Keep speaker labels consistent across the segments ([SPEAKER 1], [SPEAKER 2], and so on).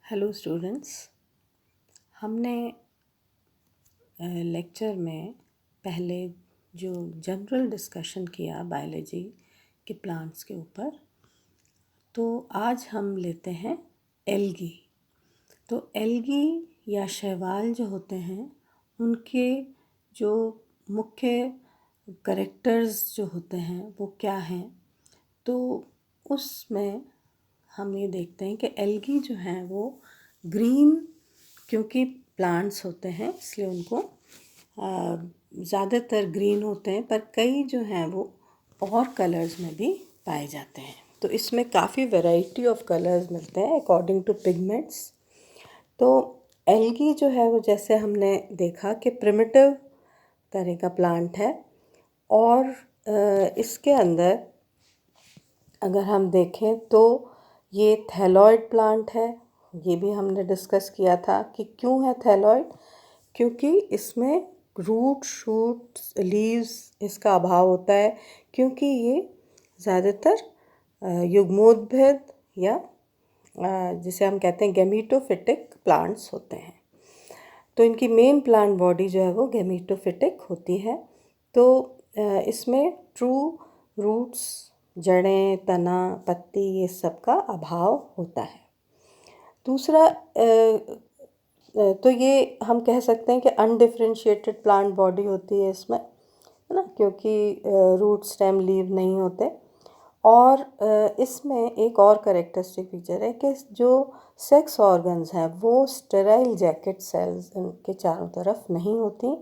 [SPEAKER 1] Hello students, हमने lecture में पहले जो जनरल डिस्कशन किया बायोलॉजी के प्लांट्स के ऊपर, तो आज हम लेते हैं एल्गी। तो एल्गी या शैवाल जो होते हैं उनके जो मुख्य कैरेक्टर्स जो होते हैं वो क्या हैं, तो उसमें हम ये देखते हैं कि एल्गी जो हैं वो ग्रीन, क्योंकि प्लांट्स होते हैं इसलिए उनको ज़्यादातर ग्रीन होते हैं, पर कई जो हैं वो और कलर्स में भी पाए जाते हैं। तो इसमें काफ़ी वैरायटी ऑफ कलर्स मिलते हैं अकॉर्डिंग टू पिगमेंट्स। तो एल्गी जो है वो, जैसे हमने देखा कि प्रिमिटिव तरह का प्लांट है, और इसके अंदर अगर हम देखें तो ये थैलॉइड प्लांट है। ये भी हमने डिस्कस किया था कि क्यों है थैलॉइड, क्योंकि इसमें रूट, शूट्स, लीव्स इसका अभाव होता है, क्योंकि ये ज़्यादातर युग्मोद्भिद या जिसे हम कहते हैं गैमीटोफिटिक प्लांट्स होते हैं। तो इनकी मेन प्लांट बॉडी जो है वो गैमीटोफिटिक होती है। तो इसमें ट्रू रूट्स, जड़ें, तना, पत्ती, ये सब का अभाव होता है। दूसरा, तो ये हम कह सकते हैं कि अनडिफरेंशिएटेड प्लांट बॉडी होती है इसमें, है ना, क्योंकि रूट, स्टेम, लीव नहीं होते। और इसमें एक और कैरेक्टरिस्टिक फीचर है कि जो सेक्स ऑर्गन्स हैं वो स्टेराइल जैकेट सेल्स इनके चारों तरफ नहीं होती।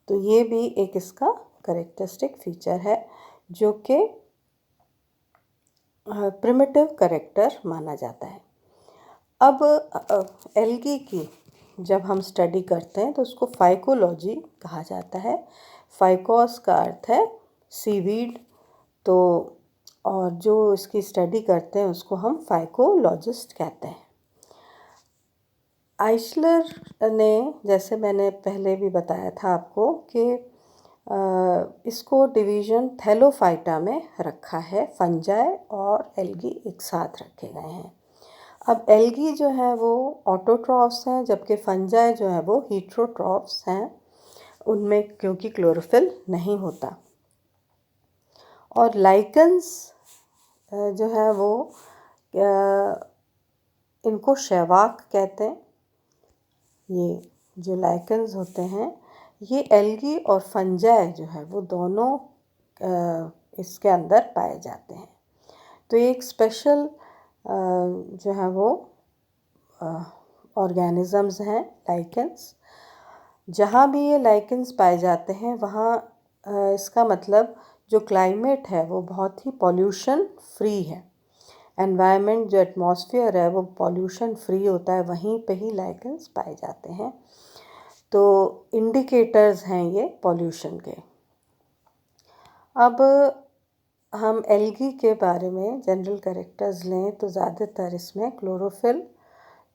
[SPEAKER 1] तो ये भी एक इसका कैरेक्टरिस्टिक फीचर है जो कि प्रिमिटिव कैरेक्टर माना जाता है। अब एल्गी की जब हम स्टडी करते हैं तो उसको फाइकोलॉजी कहा जाता है। फाइकोस का अर्थ है सीवीड, तो और जो इसकी स्टडी करते हैं उसको हम फाइकोलॉजिस्ट कहते हैं। आइशलर ने, जैसे मैंने पहले भी बताया था आपको, कि इसको डिवीज़न थैलोफाइटा में रखा है। फंजाई और एल्गी एक साथ रखे गए हैं। अब एल्गी जो है वो ऑटोट्रॉफ्स हैं, जबकि फंजाई जो है वो हीट्रोट्रॉफ्स हैं। उनमें क्योंकि क्लोरोफिल नहीं होता। और लाइकन्स जो है वो इनको शैवाक कहते हैं। ये जो लाइकन्स होते हैं ये एल्गी और फंजाई जो है वो दोनों इसके अंदर पाए जाते हैं। तो ये एक स्पेशल जो है वो ऑर्गेनिज़म्स हैं लाइकन्स। जहाँ भी ये लाइकन्स पाए जाते हैं वहाँ इसका मतलब जो क्लाइमेट है वो बहुत ही पॉल्यूशन फ्री है। एनवायरनमेंट, जो एटमॉस्फेयर है वो पॉल्यूशन फ्री होता है, वहीं पे ही लाइकन्स पाए जाते हैं। तो इंडिकेटर्स हैं ये पॉल्यूशन के। अब हम एल्गी के बारे में जनरल कैरेक्टर्स लें तो ज़्यादातर इसमें क्लोरोफिल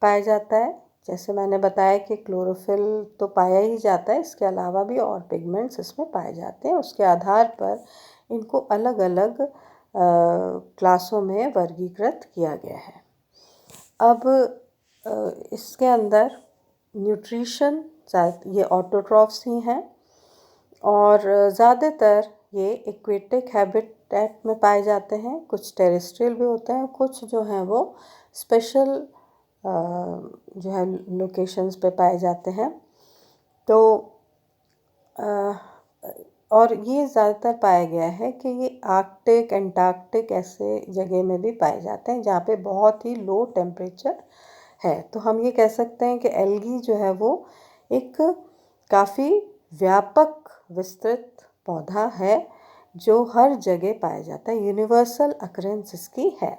[SPEAKER 1] पाया जाता है। जैसे मैंने बताया कि क्लोरोफिल तो पाया ही जाता है, इसके अलावा भी और पिगमेंट्स इसमें पाए जाते हैं। उसके आधार पर इनको अलग अलग क्लासों में वर्गीकृत किया गया है। अब इसके अंदर न्यूट्रिशन, ये ऑटोट्रॉफ्स ही हैं, और ज़्यादातर ये एक्वेटिक हैबिटेट में पाए जाते हैं। कुछ टेरेस्ट्रियल भी होते हैं, कुछ जो हैं वो स्पेशल जो है लोकेशंस पे पाए जाते हैं। तो और ये ज़्यादातर पाया गया है कि ये आर्कटिक, एंटार्कटिक ऐसे जगह में भी पाए जाते हैं जहाँ पे बहुत ही लो टेम्परेचर है। तो हम ये कह सकते हैं कि एल्गी जो है वो एक काफ़ी व्यापक विस्तृत पौधा है जो हर जगह पाया जाता है, यूनिवर्सल अकरेंस इसकी है।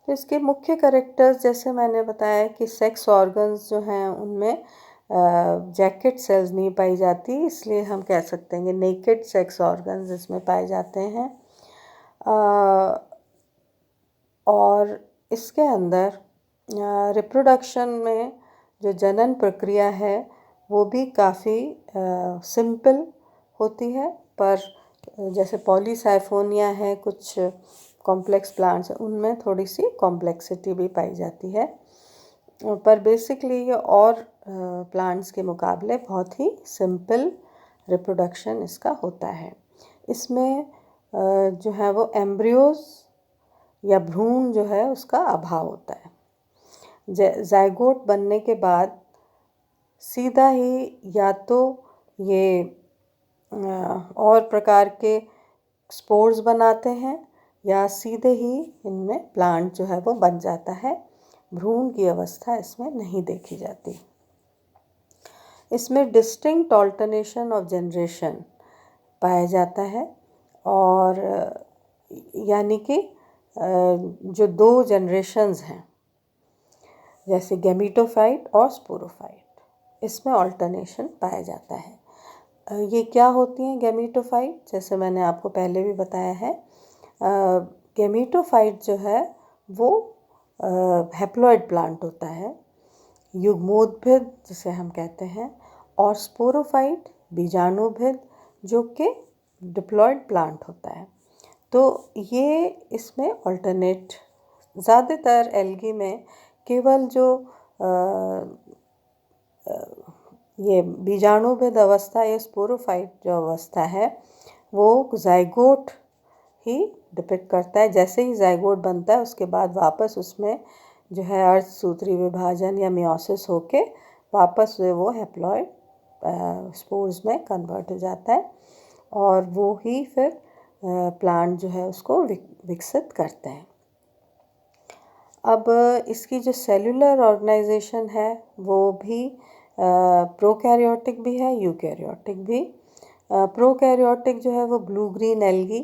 [SPEAKER 1] तो इसके मुख्य कैरेक्टर्स, जैसे मैंने बताया कि सेक्स ऑर्गन्स जो हैं उनमें जैकेट सेल्स नहीं पाई जाती, इसलिए हम कह सकते हैं कि नेकेड सेक्स ऑर्गन्स इसमें पाए जाते हैं। और इसके अंदर रिप्रोडक्शन में जो जनन प्रक्रिया है वो भी काफ़ी सिंपल होती है, पर जैसे पॉलीसाइफोनिया है, कुछ कॉम्प्लेक्स प्लांट्स हैं उनमें थोड़ी सी कॉम्प्लेक्सिटी भी पाई जाती है, पर बेसिकली ये और प्लांट्स के मुकाबले बहुत ही सिंपल रिप्रोडक्शन इसका होता है। इसमें जो है वो एम्ब्रियोज या भ्रूण जो है उसका अभाव होता है। जाइगोट बनने के बाद सीधा ही या तो ये और प्रकार के स्पोर्स बनाते हैं या सीधे ही इनमें प्लांट जो है वो बन जाता है। भ्रूण की अवस्था इसमें नहीं देखी जाती। इसमें डिस्टिंक्ट ऑल्टरनेशन ऑफ जनरेशन पाया जाता है, और यानी कि जो दो जनरेशन्स हैं जैसे गैमीटोफाइट और स्पोरोफाइट, इसमें ऑल्टरनेशन पाया जाता है। ये क्या होती हैं गैमीटोफाइट? जैसे मैंने आपको पहले भी बताया है, गैमीटोफाइट जो है वो हैप्लॉइड प्लांट होता है, युग्मोद्भिद जिसे हम कहते हैं, और स्पोरोफाइट बीजाणुभिद जो कि डिप्लॉइड प्लांट होता है। तो ये इसमें ऑल्टरनेट, ज़्यादातर एल्गी में केवल जो ये बीजाणुभिद अवस्था या स्पोरोफाइट जो अवस्था है वो जाइगोट ही डिपिक्ट करता है। जैसे ही जाइगोट बनता है उसके बाद वापस उसमें जो है अर्धसूत्री विभाजन या मियोसिस होके वापस वो हैप्लॉइड स्पोर्स में कन्वर्ट हो जाता है, और वो ही फिर प्लांट जो है उसको विकसित करते हैं। अब इसकी जो सेलुलर ऑर्गेनाइजेशन है वो भी प्रोकैरियोटिक भी है, यूकैरियोटिक भी। प्रोकैरियोटिक जो है वो ब्लू ग्रीन एल्गी,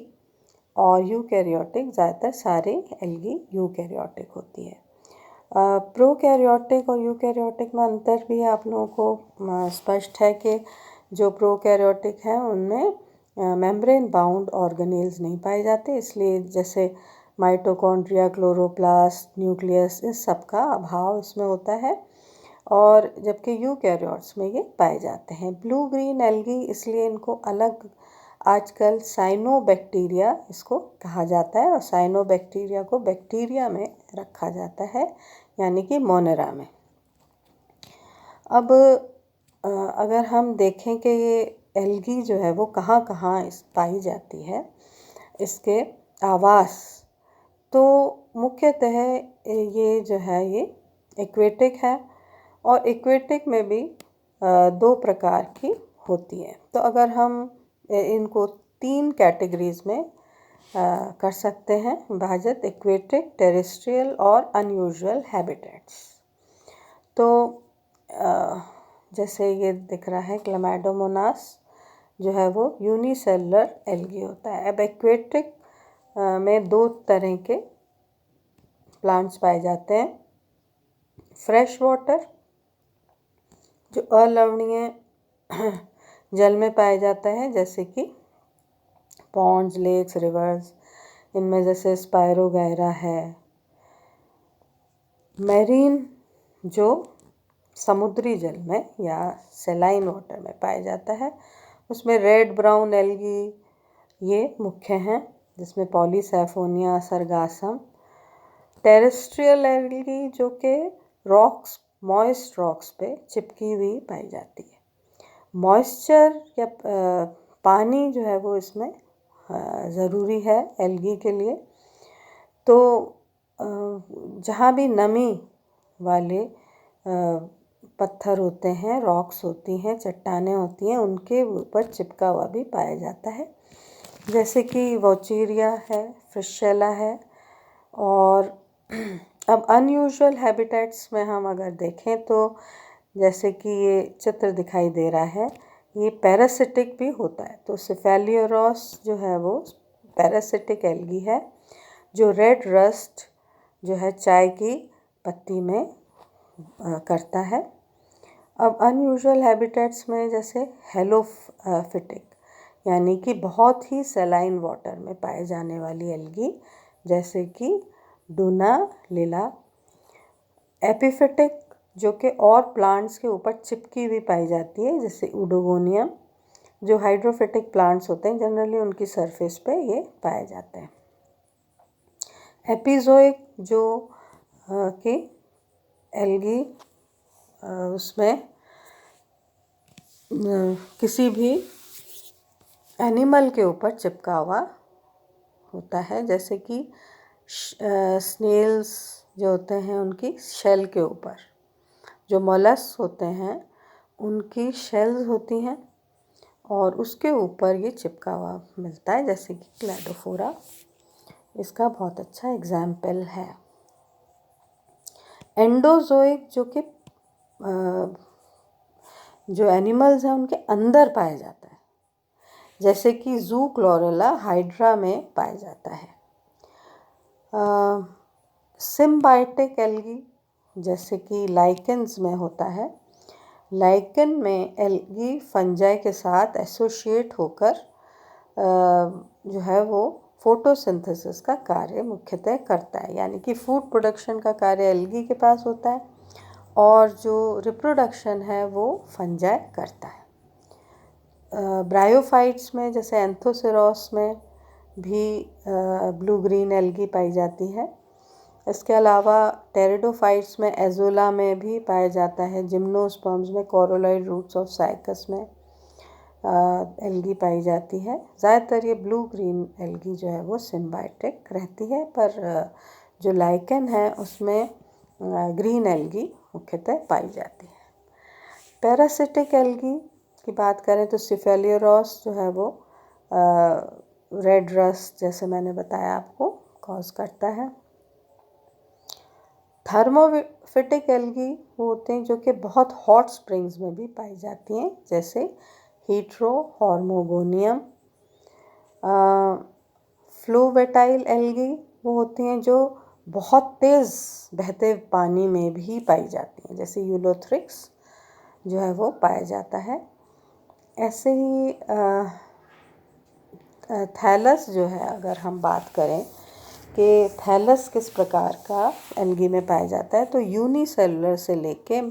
[SPEAKER 1] और यूकैरियोटिक ज़्यादातर सारे एल्गी यूकैरियोटिक होती है। प्रोकैरियोटिक और यूकैरियोटिक में अंतर भी आप लोगों को स्पष्ट है कि जो प्रोकैरियोटिक हैं उनमें मेम्ब्रेन बाउंड ऑर्गेनेल्स नहीं पाए जाते, इसलिए जैसे माइटोकॉन्ड्रिया, क्लोरोप्लास्ट, न्यूक्लियस, इस सब का अभाव इसमें होता है, और जबकि यूकैरियोट्स में ये पाए जाते हैं। ब्लू ग्रीन एल्गी इसलिए इनको अलग आजकल साइनोबैक्टीरिया इसको कहा जाता है, और साइनोबैक्टीरिया को बैक्टीरिया में रखा जाता है, यानी कि मोनेरा में। अब अगर हम देखें कि ये एल्गी जो है वो कहाँ कहाँ पाई जाती है, इसके आवास, तो मुख्यतः ये जो है ये एक्वेटिक है, और एक्वेटिक में भी दो प्रकार की होती है। तो अगर हम इनको 3 कैटेगरीज में कर सकते हैं विभाजित: एक्वेटिक, टेरेस्ट्रियल और अनयूजुअल हैबिटेट्स। तो जैसे ये दिख रहा है क्लैमाइडोमोनास जो है वो यूनिसेलुलर एल्गी होता है। अब एक्वेटिक में 2 तरह के प्लांट्स पाए जाते हैं: फ्रेश वाटर जो अलवणीय जल में पाया जाता है, जैसे कि पॉन्ड्स, लेक्स, रिवर्स, इनमें जैसे स्पायरोगैरा है। मैरीन जो समुद्री जल में या सेलाइन वाटर में पाया जाता है, उसमें रेड ब्राउन एल्गी ये मुख्य हैं, जिसमें पॉलीसैफोनिया, सरगासम। टेरेस्ट्रियल एल्गी जो कि रॉक्स, मॉइस्ट रॉक्स पे चिपकी हुई पाई जाती है। मॉइस्चर या पानी जो है वो इसमें ज़रूरी है एल्गी के लिए। तो जहाँ भी नमी वाले पत्थर होते हैं, रॉक्स होती हैं, चट्टानें होती हैं, उनके ऊपर चिपका हुआ भी पाया जाता है, जैसे कि वॉचेरिया है, फ्रिशेला है। और अब अनयूजुअल हैबिटेट्स में हम अगर देखें तो जैसे कि ये चित्र दिखाई दे रहा है, ये पैरासिटिक भी होता है। तो सिफेलियोरॉस जो है वो पैरासिटिक एल्गी है, जो रेड रस्ट जो है चाय की पत्ती में करता है। अब अनयूजुअल हैबिटेट्स में जैसे हेलोफिटिक, यानी कि बहुत ही सेलाइन वाटर में पाए जाने वाली एल्गी, जैसे कि डूना लिला। एपिफिटिक जो कि और प्लांट्स के ऊपर चिपकी हुई पाई जाती है, जैसे उडोगोनियम। जो हाइड्रोफिटिक प्लांट्स होते हैं जनरली उनकी सरफेस पे ये पाए जाते हैं। एपिजोइक जो कि एल्गी उसमें किसी भी एनिमल के ऊपर चिपका हुआ होता है, जैसे कि स्नेल्स जो होते हैं उनकी शेल के ऊपर, जो मोलस्क होते हैं उनकी शेल्स होती हैं और उसके ऊपर ये चिपका हुआ मिलता है, जैसे कि क्लैडोफोरा इसका बहुत अच्छा एग्जाम्पल है। एंडोजोइक जो कि जो एनिमल्स हैं उनके अंदर पाया जाता है, जैसे कि ज़ूक्लोरेला हाइड्रा में पाया जाता है। सिम्बायोटिक एल्गी जैसे कि लाइकेन्स में होता है। लाइकेन में एल्गी फंजाई के साथ एसोसिएट होकर जो है वो फोटोसिंथेसिस का कार्य मुख्यतः करता है, यानी कि फूड प्रोडक्शन का कार्य एल्गी के पास होता है और जो रिप्रोडक्शन है वो फंजाई करता है। ब्रायोफाइट्स में जैसे एंथोसेरोस में भी ब्लू ग्रीन एल्गी पाई जाती है। इसके अलावा टेरिडोफाइट्स में एजोला में भी पाया जाता है। जिम्नोस्पर्म्स में कोरोलॉइड रूट्स ऑफ साइकस में एल्गी पाई जाती है। ज़्यादातर ये ब्लू ग्रीन एल्गी जो है वो सिम्बायोटिक रहती है, पर जो लाइकेन है उसमें ग्रीन एल्गी मुख्यतः पाई जाती है। पैरासिटिक एल्गी की बात करें तो सिफेलियोरॉस जो है वो रेड रस्ट जैसे मैंने बताया आपको कॉज करता है। थर्मोफिटिक एल्गी वो होते हैं जो कि बहुत हॉट स्प्रिंग्स में भी पाई जाती हैं, जैसे हीट्रो हॉर्मोगोनियम। फ्लूवेटाइल एल्गी वो होती हैं जो बहुत तेज़ बहते पानी में भी पाई जाती हैं, जैसे यूलोथ्रिक्स जो है वो पाया जाता है। ऐसे ही थैलस जो है, अगर हम बात करें कि थैलस किस प्रकार का एल्गी में पाया जाता है, तो यूनिसेलुलर से लेके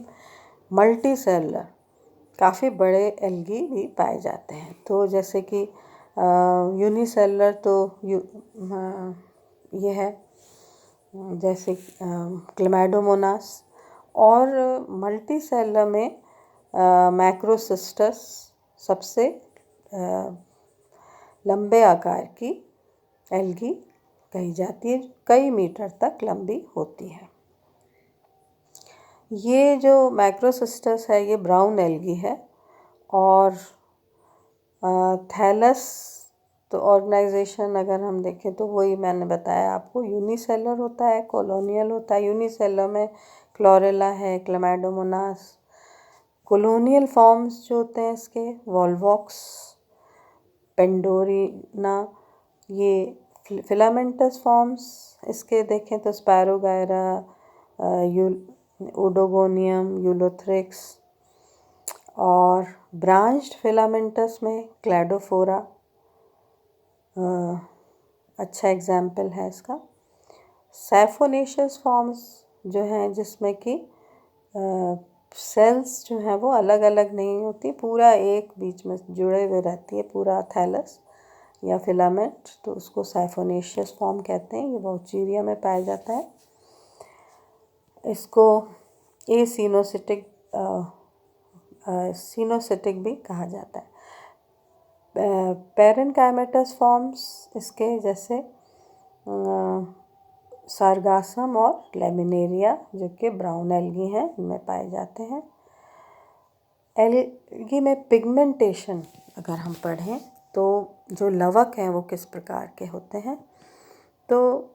[SPEAKER 1] मल्टी सेलुलर काफ़ी बड़े एल्गी भी पाए जाते हैं। तो जैसे कि यूनिसेलुलर तो ये है जैसे क्लेमाइडोमोनास, और मल्टी सेलुलर में मैक्रोसिस्टस सबसे लंबे आकार की एल्गी कही जाती है, कई मीटर तक लंबी होती है। ये जो मैक्रोसिस्टस है ये ब्राउन एल्गी है, और थैलस तो ऑर्गेनाइजेशन अगर हम देखें तो वही मैंने बताया आपको, यूनिसेलुलर होता है, कॉलोनियल होता है। यूनिसेलुलर में क्लोरेला है, क्लेमाइडोमोनास। कॉलोनियल फॉर्म्स जो होते हैं इसके वॉल्वॉक्स, पेंडोरिना, ये फिलामेंटस फॉर्म्स इसके देखें तो स्पैरोगायरा, ओडोगोनियम, यूलोथ्रिक्स, और ब्रांच्ड फिलामेंटस में क्लैडोफोरा अच्छा एग्जाम्पल है इसका। सैफोनेशियस फॉर्म्स जो हैं जिसमें कि सेल्स जो हैं वो अलग अलग नहीं होती, पूरा एक बीच में जुड़े हुए रहती है पूरा थैलस या फिलामेंट, तो उसको सैफोनेशियस फॉर्म कहते हैं। ये वॉल्चीरिया में पाया जाता है। इसको एसिनोसिटिक सिनोसिटिक भी कहा जाता है। पैरेनकाइमेटस फॉर्म्स इसके जैसे सारगासम और लेमिनेरिया जो कि ब्राउन एल्गी हैं, इनमें पाए जाते हैं। एल्गी में पिगमेंटेशन अगर हम पढ़ें तो जो लवक हैं वो किस प्रकार के होते हैं, तो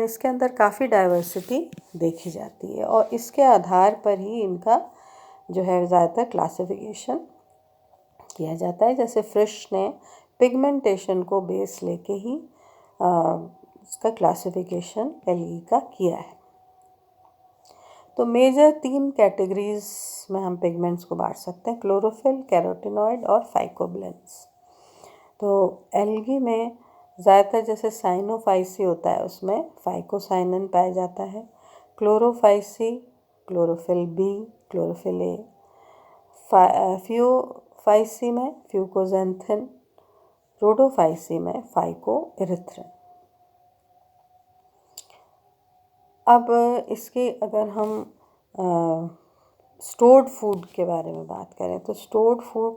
[SPEAKER 1] इसके अंदर काफ़ी डाइवर्सिटी देखी जाती है और इसके आधार पर ही इनका जो है ज़्यादातर क्लासिफिकेशन किया जाता है। जैसे फ्रिश ने पिगमेंटेशन को बेस लेके ही इसका क्लासिफिकेशन एल्गी का किया है। तो मेजर 3 कैटेगरीज में हम पिगमेंट्स को बांट सकते हैं, क्लोरोफिल, कैरोटिनॉइड और फाइकोब्लेंस। तो एल्गी में ज़्यादातर जैसे साइनोफाइसी होता है उसमें फाइकोसाइनिन पाया जाता है। Chlorophyceae, chlorophyll B, chlorophyll A. Phaeophyceae में फ्यूकोजेंथिन, रोडोफाइसी में फाइकोइरिथ्रिन। अब इसके अगर हम स्टोर्ड फूड के बारे में बात करें तो स्टोर्ड फूड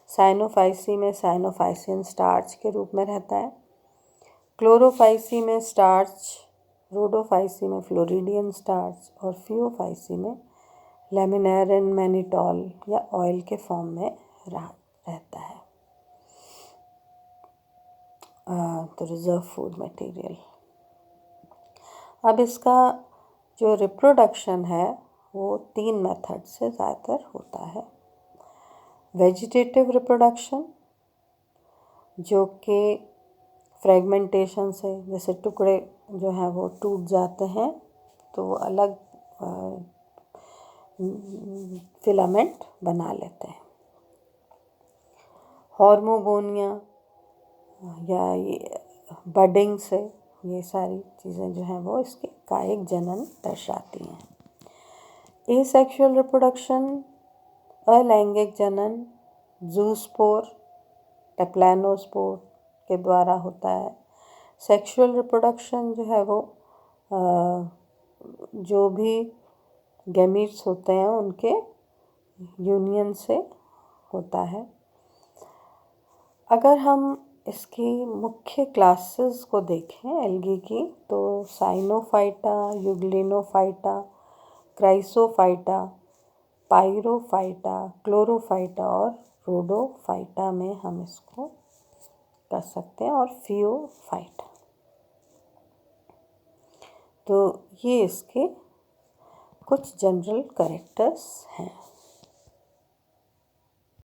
[SPEAKER 1] साइनोफाइसी में साइनोफाइसिन स्टार्च के रूप में रहता है, क्लोरोफाइसी में स्टार्च, रोडोफाइसी में फ्लोरिडियन स्टार्च और फियोफाइसी में लेमिनेरिन मैनिटॉल या ऑयल के फॉर्म में रहता है। तो रिजर्व फूड मटेरियल। अब इसका जो रिप्रोडक्शन है वो 3 मेथड से ज़्यादातर होता है। वेजिटेटिव रिप्रोडक्शन, जो कि फ्रेगमेंटेशन से, जैसे टुकड़े जो हैं वो टूट जाते हैं तो वो अलग फिलामेंट बना लेते हैं। हॉर्मोगोनिया या ये बडिंग से, ये सारी चीज़ें जो हैं वो इसके कायिक जनन दर्शाती हैं। एसेक्सुअल रिप्रोडक्शन, अलैंगिक जनन जूस्पोर, टेप्लानोस्पोर के द्वारा होता है। सेक्सुअल रिप्रोडक्शन जो है वो जो भी गैमीट्स होते हैं उनके यूनियन से होता है। अगर हम इसकी मुख्य क्लासेस को देखें एल्गी की, तो साइनोफाइटा, यूग्लिनोफाइटा, क्राइसोफाइटा, पायरोफाइटा, क्लोरोफाइटा और रोडोफाइटा में हम इसको कर सकते हैं, और फियोफाइटा। तो ये इसके कुछ जनरल कैरेक्टर्स हैं।